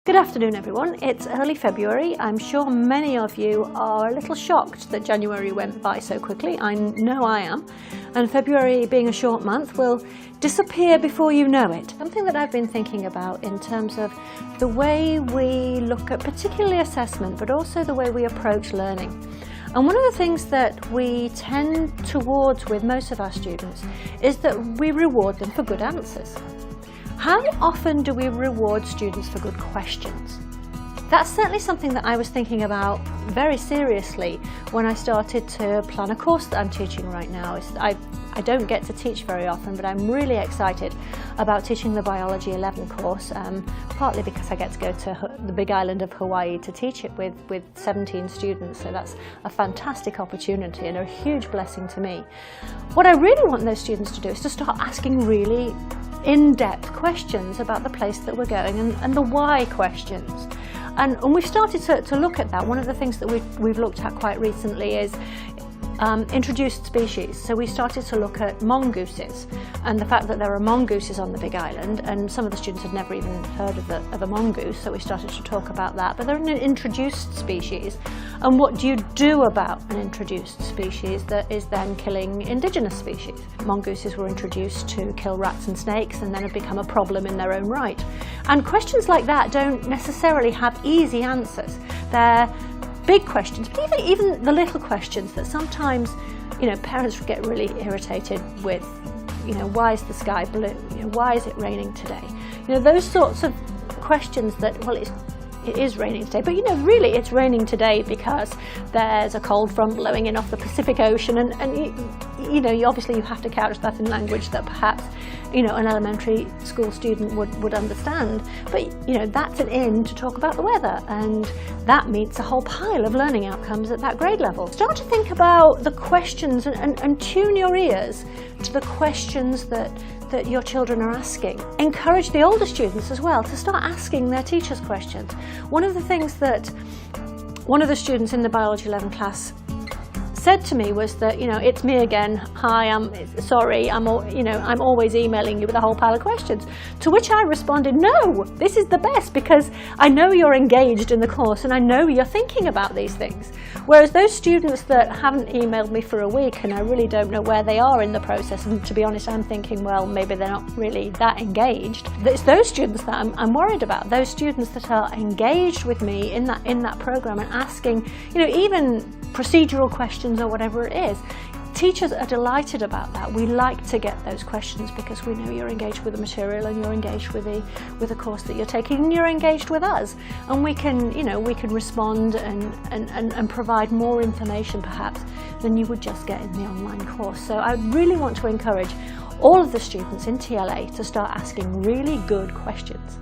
Good afternoon everyone, it's early February. I'm sure many of you are a little shocked that January went by so quickly. I know I am. And February, being a short month, will disappear before you know it. Something that I've been thinking about in terms of the way we look at particularly assessment, but also the way we approach learning. And one of the things that we tend towards with most of our students is that we reward them for good answers. How often do we reward students for good questions? That's certainly something that I was thinking about very seriously when I started to plan a course that I'm teaching right now. I don't get to teach very often, but I'm really excited about teaching the Biology 11 course, partly because I get to go to the big island of Hawaii to teach it with 17 students, so that's a fantastic opportunity and a huge blessing to me. What I really want those students to do is to start asking really in-depth questions about the place that we're going and the why questions. And we've started to look at that. One of the things that we've looked at quite recently is introduced species. So we started to look at mongooses and the fact that there are mongooses on the Big Island, and some of the students had never even heard of a mongoose, so we started to talk about that. But they're an introduced species, and what do you do about an introduced species that is then killing indigenous species? Mongooses were introduced to kill rats and snakes and then have become a problem in their own right. And questions like that don't necessarily have easy answers. They're big questions, but even the little questions that sometimes, parents get really irritated with. Why is the sky blue? Why is it raining today? Those sorts of questions that, well, it is raining today, but really it's raining today because there's a cold front blowing in off the Pacific Ocean, and obviously you have to couch that in language that perhaps an elementary school student would understand. But that's an in to talk about the weather, and that meets a whole pile of learning outcomes at that grade level. Start to think about the questions and tune your ears to the questions that your children are asking. Encourage the older students as well to start asking their teachers questions. One of the things that one of the students in the Biology 11 class said to me was that, it's me again. Hi, I'm sorry. I'm always emailing you with a whole pile of questions. To which I responded, no, this is the best, because I know you're engaged in the course and I know you're thinking about these things. Whereas those students that haven't emailed me for a week and I really don't know where they are in the process, and to be honest, I'm thinking, well, maybe they're not really that engaged. It's those students that I'm worried about. Those students that are engaged with me in that program and asking, even procedural questions or whatever it is. Teachers are delighted about that. We like to get those questions because we know you're engaged with the material and you're engaged with the course that you're taking, and you're engaged with us, and we can respond and provide more information perhaps than you would just get in the online course. So I really want to encourage all of the students in TLA to start asking really good questions.